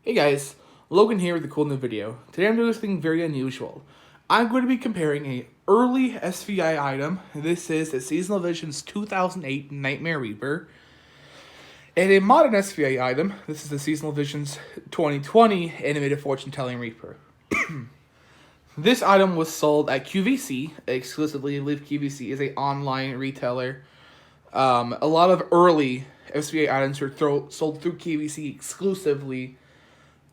Hey guys, Logan here with a cool new video. Today I'm doing something very unusual. I'm going to be comparing a early SVI item. This is the Seasonal Visions 2008 Nightmare Reaper. And a modern SVI item. This is the Seasonal Visions 2020 Animated Fortune Telling Reaper. This item was sold at QVC exclusively. I believe QVC is an online retailer. A lot of early SVI items were sold through QVC exclusively.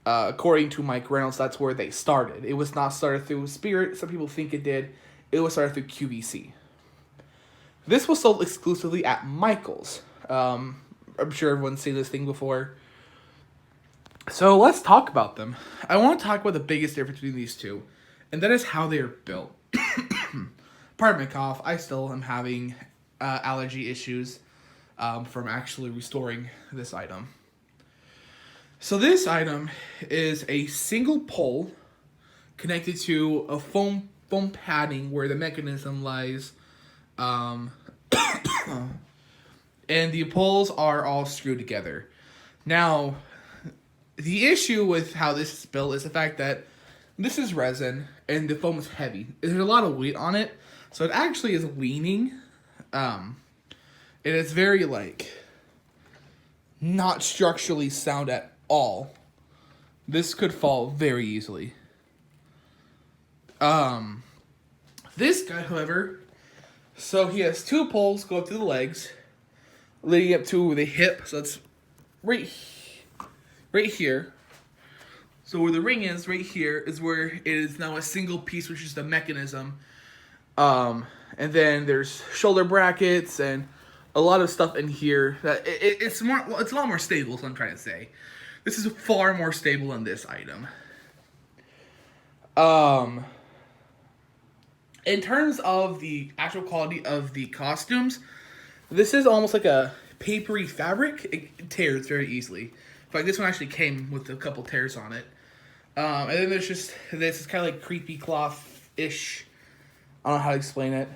According to Mike Reynolds, that's where they started. It was not started through Spirit. Some people think it did. It was started through QVC. This was sold exclusively at Michael's. I'm sure everyone's seen this thing before. So let's talk about them. I want to talk about the biggest difference between these two, and that is how they are built. Pardon my cough. I still am having allergy issues from actually restoring this item. So this item is a single pole connected to a foam padding where the mechanism lies, and the poles are all screwed together. Now, the issue with how this is built is the fact that this is resin and the foam is heavy. There's a lot of weight on it, so it actually is leaning, and it's very not structurally sound at all. This could fall very easily. This guy, however, so he has two poles go up to the legs, leading up to the hip. So it's right here. So where the ring is, right here, is where it is now a single piece, which is the mechanism. And then there's shoulder brackets and a lot of stuff in here that it's a lot more stable. Is what I'm trying to say. This is far more stable than this item. In terms of the actual quality of the costumes, this is almost like a papery fabric. It tears very easily. In fact, this one actually came with a couple tears on it. And then there's just this is kind of like creepy cloth-ish. I don't know how to explain it.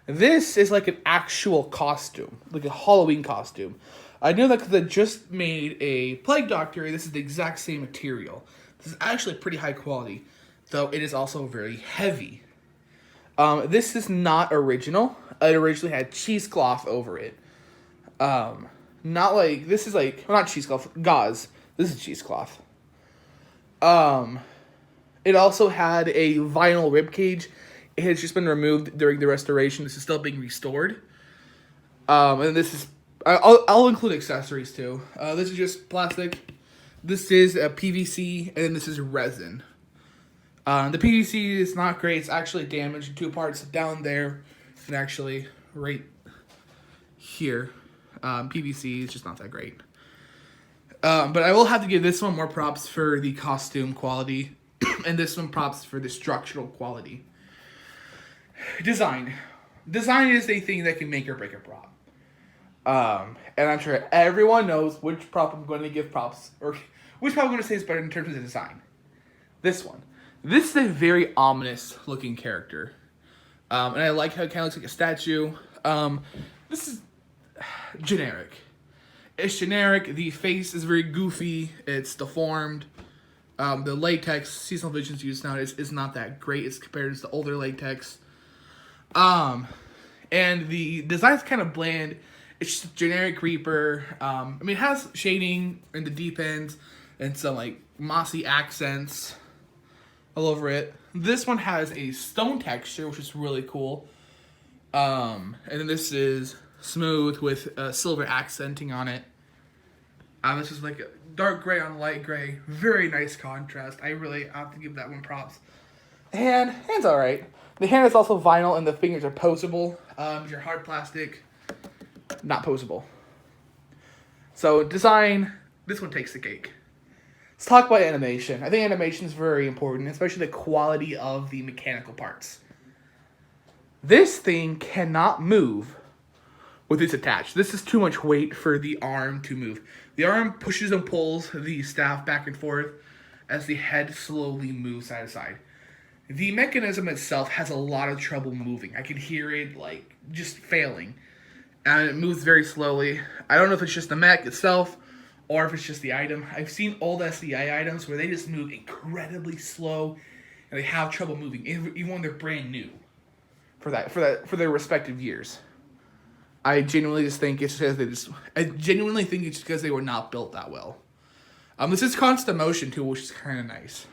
This is like an actual costume, like a Halloween costume. I know that because I just made a Plague Doctor. This is the exact same material. This is actually pretty high quality, though it is also very heavy. This is not original. It originally had cheesecloth over it. Not cheesecloth, gauze. This is cheesecloth. It also had a vinyl ribcage. It has just been removed during the restoration. This is still being restored. And this is... I'll include accessories too. This is just plastic. This is a PVC, and then this is resin. The PVC is not great. It's actually damaged in two parts down there, and actually right here. PVC is just not that great. But I will have to give this one more props for the costume quality, and this one props for the structural quality. Design. Design is the thing that can make or break a prop. And I'm sure everyone knows which prop I'm going to give props, or which prop I'm going to say is better in terms of the design. This one. This is a very ominous looking character. And I like how it kind of looks like a statue. This is generic. It's generic. The face is very goofy. It's deformed. The latex Seasonal Visions used nowadays is not that great as compared to the older latex. And the design's kind of bland. It's just a generic Reaper. It has shading in the deep ends and some mossy accents all over it. This one has a stone texture, which is really cool. And then this is smooth with silver accenting on it. This is like a dark gray on light gray. Very nice contrast. I really have to give that one props. Hand's alright. The hand is also vinyl and the fingers are posable. Your hard plastic, not posable. So design, this one takes the cake. Let's talk about animation. I think animation is very important, especially the quality of the mechanical parts. This thing cannot move with its attached. This is too much weight for the arm to move. The arm pushes and pulls the staff back and forth as the head slowly moves side to side. The mechanism itself has a lot of trouble moving. I can hear it just failing. And it moves very slowly. I don't know if it's just the mech itself or if it's just the item. I've seen old SVI items where they just move incredibly slow, and they have trouble moving, even when they're brand new. For their respective years, I genuinely think it's because they were not built that well. This is constant motion too, which is kind of nice.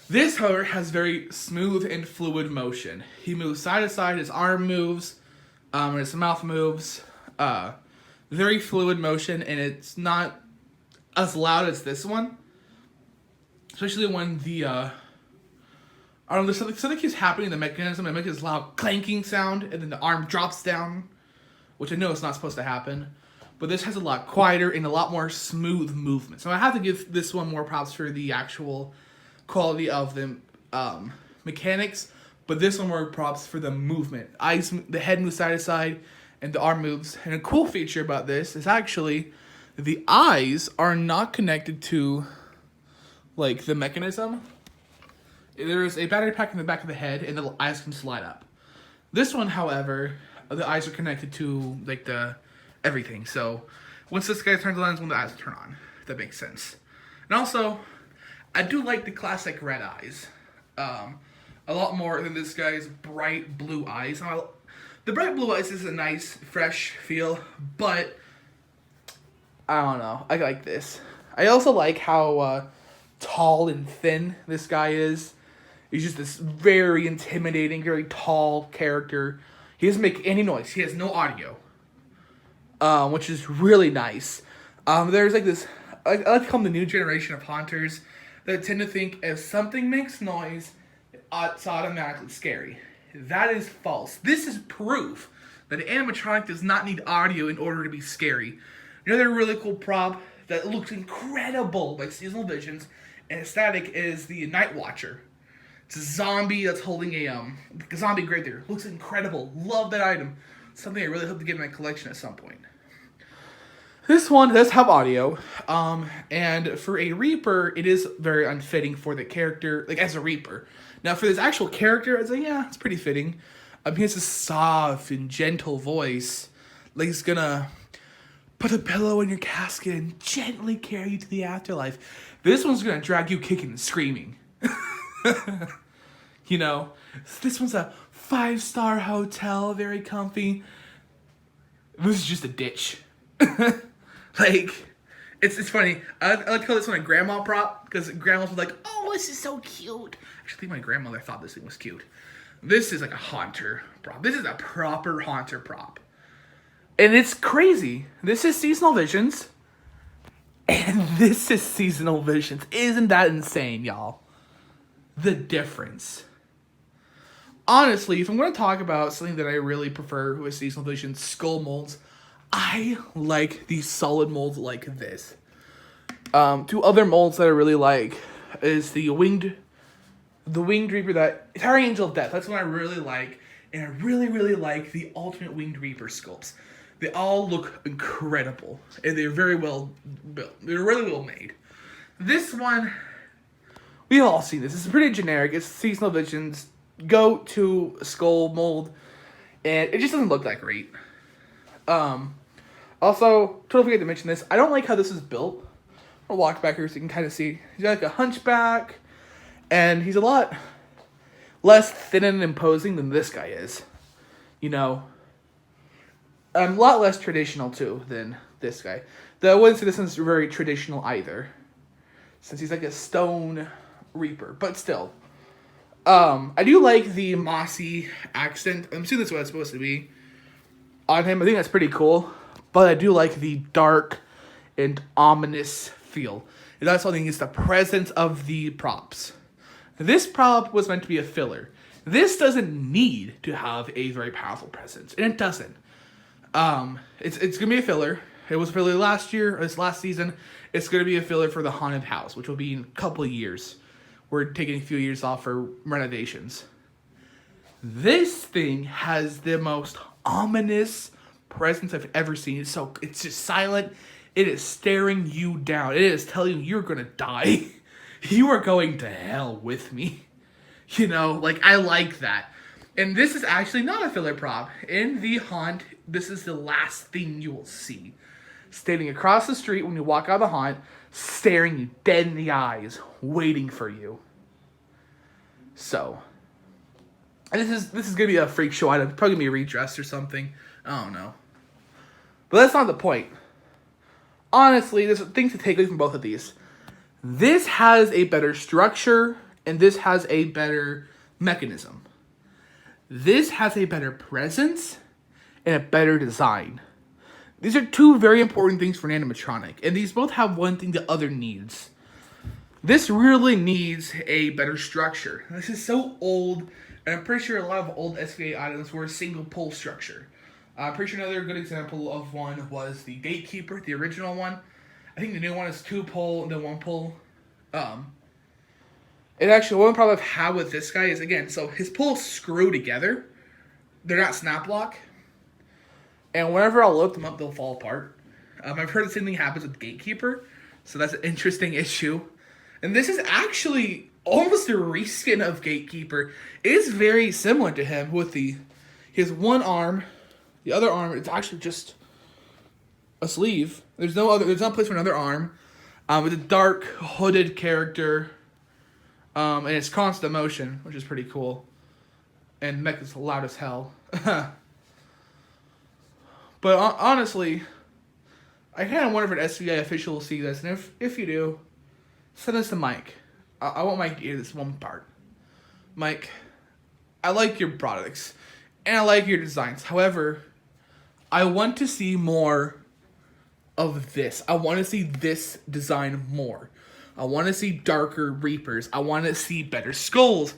This, however, has very smooth and fluid motion. He moves side to side, his arm moves, and his mouth moves. Very fluid motion, and it's not as loud as this one. Especially when the, there's something keeps happening in the mechanism, and it makes this loud clanking sound, and then the arm drops down, which I know it's not supposed to happen. But this has a lot quieter and a lot more smooth movement. So I have to give this one more props for the actual quality of the mechanics, but this one more props for the movement. The head moves side to side, and the arm moves. And a cool feature about this is actually the eyes are not connected to like the mechanism. There is a battery pack in the back of the head, and the eyes can slide up. This one, however, the eyes are connected to like the everything. So once this guy turns on, is when the eyes turn on. If that makes sense. And also, I do like the classic red eyes a lot more than this guy's bright blue eyes. Now, the bright blue eyes is a nice, fresh feel, but I don't know. I like this. I also like how tall and thin this guy is. He's just this very intimidating, very tall character. He doesn't make any noise. He has no audio, which is really nice. There's like this, I like to call them the new generation of haunters that tend to think if something makes noise, it's automatically scary. That is false. This is proof that an animatronic does not need audio in order to be scary. Another really cool prop that looks incredible by Seasonal Visions and static is the Night Watcher. It's a zombie that's holding a zombie grave digger. Looks incredible. Love that item. Something I really hope to get in my collection at some point. This one does have audio, and for a Reaper, it is very unfitting for the character, like as a Reaper. Now, for this actual character, I'd say, yeah, it's pretty fitting. He has a soft and gentle voice, like he's gonna put a pillow in your casket and gently carry you to the afterlife. This one's gonna drag you kicking and screaming. You know, this one's a 5-star hotel, very comfy. This is just a ditch. Like, it's funny. I like to call this one a grandma prop, because grandmas were like, oh, this is so cute. I actually think my grandmother thought this thing was cute. This is like a haunter prop. This is a proper haunter prop. And it's crazy. This is Seasonal Visions. And this is Seasonal Visions. Isn't that insane, y'all? The difference. Honestly, if I'm going to talk about something that I really prefer with Seasonal Visions, skull molds, I like these solid molds like this. Two other molds that I really like is the winged Reaper, that Tower Angel of Death. That's one I really like, and I really, really like the Ultimate Winged Reaper sculpts. They all look incredible, and they're very well built. They're really well made. This one, we've all seen this. It's pretty generic. It's Seasonal Visions go-to skull mold, and it just doesn't look that great. Also, totally forget to mention this. I don't like how this is built. I'll walk back here so you can kind of see. He's got like a hunchback, and he's a lot less thin and imposing than this guy is. You know, a lot less traditional too than this guy. Though I wouldn't say this one's very traditional either, since he's like a stone reaper. But still, I do like the mossy accent. I'm assuming that's what it's supposed to be on him. I think that's pretty cool. But I do like the dark and ominous feel. And that's something is the presence of the props. This prop was meant to be a filler. This doesn't need to have a very powerful presence, and it doesn't. It's gonna be a filler. It was a filler last year, or this last season. It's gonna be a filler for the haunted house, which will be in a couple of years. We're taking a few years off for renovations. This thing has the most ominous presence I've ever seen. It's just silent. It is staring you down. It is telling you you're gonna die. You are going to hell with me. You know, like, I like that. And this is actually not a filler prop. In the haunt, this is the last thing you will see. standing across the street when you walk out of the haunt, staring you dead in the eyes, waiting for you. So, and this is gonna be a freak show item. Probably gonna be a redress or something. I don't know. But that's not the point. Honestly, there's things to take away from both of these. This has a better structure, and this has a better mechanism. This has a better presence and a better design. These are two very important things for an animatronic, and these both have one thing the other needs. This really needs a better structure. This is so old, and I'm pretty sure a lot of old SVI items were a single pull structure. I'm pretty sure another good example of one was the Gatekeeper, the original one. I think the new one is 2 pull and then 1 pull. And actually, one problem I've had with this guy is, again, so his pulls screw together. They're not snap lock. And whenever I'll lift them up, they'll fall apart. I've heard the same thing happens with Gatekeeper, so that's an interesting issue. And this is actually almost a reskin of Gatekeeper. It is very similar to him with his one arm. The other arm, it's actually just a sleeve. There's no place for another arm. It's a dark, hooded character. And it's constant motion, which is pretty cool. And mech is loud as hell. But honestly, I kind of wonder if an SVI official will see this. And if you do, send this to Mike. I want Mike to hear this one part. Mike, I like your products. And I like your designs. However, I want to see more of this. I want to see this design more. I want to see darker Reapers. I want to see better skulls.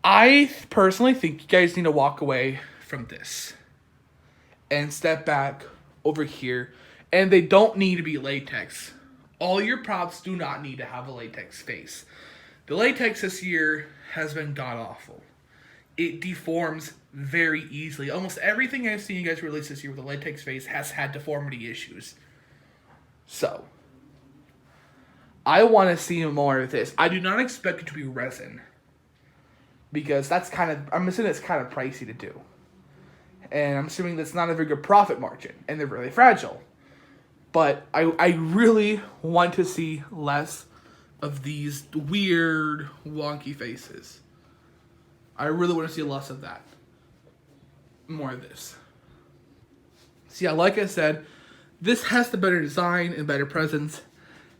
I personally think you guys need to walk away from this and step back over here. And they don't need to be latex. All your props do not need to have a latex face. The latex this year has been god-awful. It deforms very easily. Almost everything I've seen you guys release this year with a latex face has had deformity issues. So, I want to see more of this. I do not expect it to be resin. Because that's I'm assuming it's kind of pricey to do. And I'm assuming that's not a very good profit margin. And they're really fragile. But I really want to see less of these weird, wonky faces. I really want to see less of that. More of this. So yeah, like I said, this has the better design and better presence.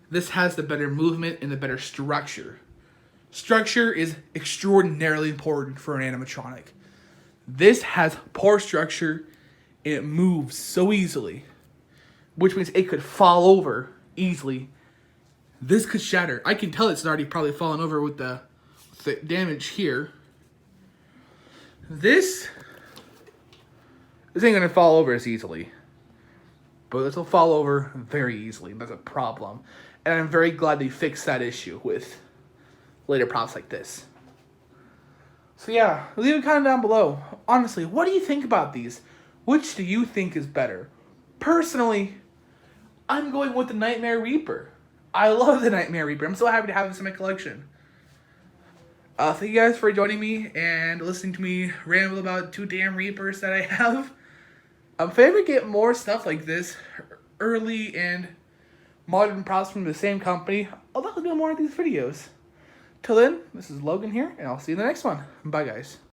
This has the better movement and the better structure. Structure is extraordinarily important for an animatronic. This has poor structure and it moves so easily, which means it could fall over easily. This could shatter. I can tell it's already probably fallen over with the damage here. This ain't gonna fall over as easily. But this will fall over very easily. That's a problem. And I'm very glad they fixed that issue with later props like this. So yeah, leave a comment down below. Honestly, what do you think about these? Which do you think is better? Personally, I'm going with the Nightmare Reaper. I love the Nightmare Reaper. I'm so happy to have this in my collection. Thank you guys for joining me and listening to me ramble about 2 damn Reapers that I have. If I ever get more stuff like this, early and modern props from the same company, I'll definitely do more of these videos. Till then, this is Logan here, and I'll see you in the next one. Bye, guys.